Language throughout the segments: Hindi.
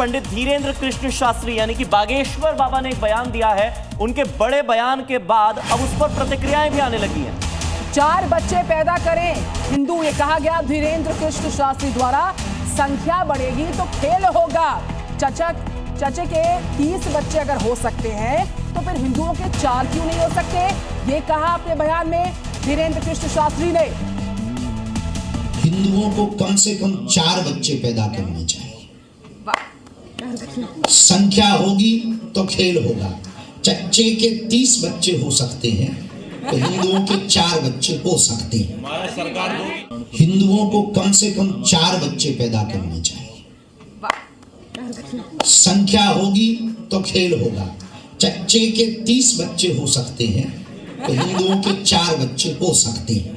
पंडित धीरेन्द्र कृष्ण शास्त्री यानी कि बागेश्वर बाबा ने एक बयान दिया है। उनके बड़े बयान के बाद अब उस पर प्रतिक्रियाएं भी आने लगी हैं। 4 बच्चे पैदा करें हिंदू, ये कहा गया धीरेन्द्र कृष्ण शास्त्री द्वारा। संख्या बढ़ेगी तो खेल होगा। चचे के 30 बच्चे अगर हो सकते हैं तो फिर हिंदुओं के 4 क्यों नहीं हो सकते, ये कहा अपने बयान में धीरेन्द्र कृष्ण शास्त्री ने। हिंदुओं को कम से कम 4 बच्चे पैदा करने चाहिए। संख्या होगी तो खेल होगा। चच्चे के 30 बच्चे हो सकते हैं तो हिंदुओं के 4 बच्चे हो सकते हैं। हिंदुओं को कम से कम 4 बच्चे पैदा करने चाहिए। संख्या होगी तो खेल होगा। चच्चे के 30 बच्चे हो सकते हैं तो हिंदुओं के 4 बच्चे हो सकते हैं।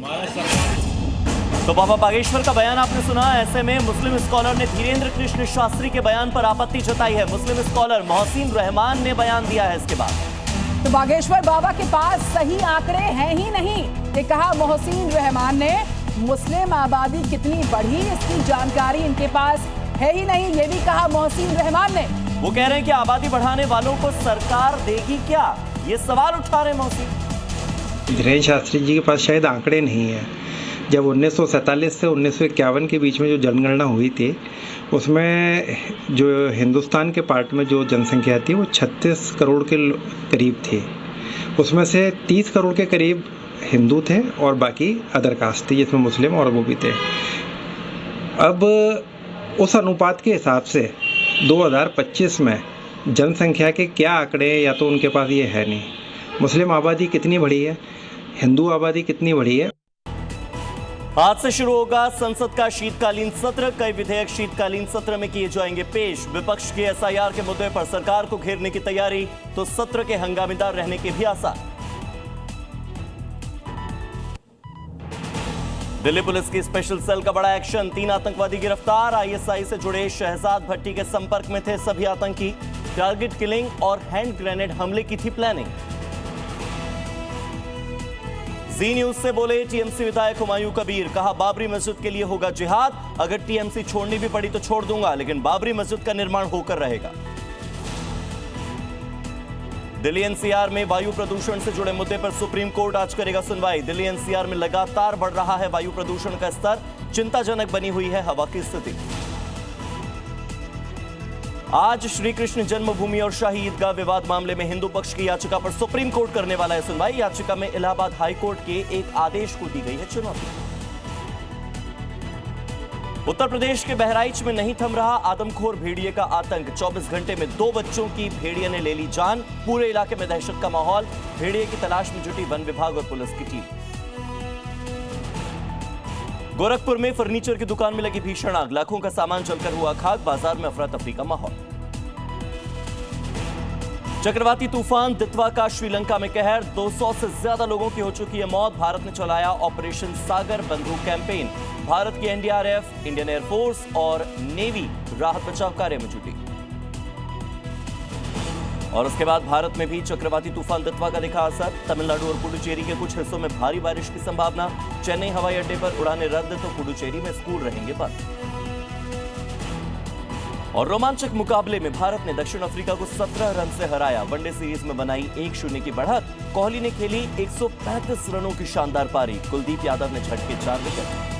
तो बाबा बागेश्वर का बयान आपने सुना। ऐसे में मुस्लिम स्कॉलर ने धीरेन्द्र कृष्ण शास्त्री के बयान पर आपत्ति जताई है। मुस्लिम स्कॉलर मोहसिन रहमान ने बयान दिया है इसके बाद। तो बागेश्वर बाबा के पास सही आंकड़े हैं ही नहीं, ये कहा मोहसिन रहमान ने। मुस्लिम आबादी कितनी बढ़ी इसकी जानकारी इनके पास है ही नहीं, ये भी कहा मोहसिन रहमान ने। वो कह रहे हैं कि आबादी बढ़ाने वालों को सरकार देगी क्या, ये सवाल उठा रहे मोहसिन। धीरेन्द्र शास्त्री जी के पास शायद आंकड़े नहीं है। जब 1947 से 1951 के बीच में जो जनगणना हुई थी उसमें जो हिंदुस्तान के पार्ट में जो जनसंख्या थी वो 36 करोड़ के करीब थी। उसमें से 30 करोड़ के करीब हिंदू थे और बाकी अदर कास्ट थी जिसमें मुस्लिम और वो भी थे। अब उस अनुपात के हिसाब से 2025 में जनसंख्या के क्या आंकड़े या तो उनके पास ये है नहीं। मुस्लिम आबादी कितनी बढ़ी है, हिंदू आबादी कितनी बढ़ी है। आज से शुरू होगा संसद का शीतकालीन सत्र। कई विधेयक शीतकालीन सत्र में किए जाएंगे पेश। विपक्ष के एसआईआर के मुद्दे पर सरकार को घेरने की तैयारी, तो सत्र के हंगामेदार रहने के भी आसार। दिल्ली पुलिस की स्पेशल सेल का बड़ा एक्शन। 3 आतंकवादी गिरफ्तार। आईएसआई से जुड़े शहजाद भट्टी के संपर्क में थे सभी आतंकी। टारगेट किलिंग और हैंड ग्रेनेड हमले की थी प्लानिंग। जी न्यूज से बोले टीएमसी विधायक हुमायूं कबीर। कहा बाबरी मस्जिद के लिए होगा जिहाद। अगर टीएमसी छोड़नी भी पड़ी तो छोड़ दूंगा, लेकिन बाबरी मस्जिद का निर्माण होकर रहेगा। दिल्ली एनसीआर में वायु प्रदूषण से जुड़े मुद्दे पर सुप्रीम कोर्ट आज करेगा सुनवाई। दिल्ली एनसीआर में लगातार बढ़ रहा है वायु प्रदूषण का स्तर। चिंताजनक बनी हुई है हवा की स्थिति। आज श्री कृष्ण जन्मभूमि और शाही ईदगाह विवाद मामले में हिंदू पक्ष की याचिका पर सुप्रीम कोर्ट करने वाला है सुनवाई। याचिका में इलाहाबाद हाई कोर्ट के एक आदेश को दी गई है चुनौती। उत्तर प्रदेश के बहराइच में नहीं थम रहा आदमखोर भेड़िए का आतंक। 24 घंटे में 2 बच्चों की भेड़िए ने ले ली जान। पूरे इलाके में दहशत का माहौल। भेड़िए की तलाश में जुटी वन विभाग और पुलिस की टीम। गोरखपुर में फर्नीचर की दुकान में लगी भीषण आग। लाखों का सामान जलकर हुआ खाक। बाजार में अफरा तफरी का माहौल। चक्रवाती तूफान दितवा का श्रीलंका में कहर। 200 से ज्यादा लोगों की हो चुकी है मौत। भारत ने चलाया ऑपरेशन सागर बंधु कैंपेन। भारत की एनडीआरएफ, इंडियन एयरफोर्स और नेवी राहत बचाव कार्य में जुटी। और उसके बाद भारत में भी चक्रवाती तूफान दितवा का दिखा असर। तमिलनाडु और पुडुचेरी के कुछ हिस्सों में भारी बारिश की संभावना। चेन्नई हवाई अड्डे पर उड़ानें रद्द तो पुडुचेरी में स्कूल रहेंगे बंद। और रोमांचक मुकाबले में भारत ने दक्षिण अफ्रीका को 17 रन से हराया। वनडे सीरीज में बनाई 1-0 की बढ़त। कोहली ने खेली 135 रनों की शानदार पारी। कुलदीप यादव ने झटके 4 विकेट।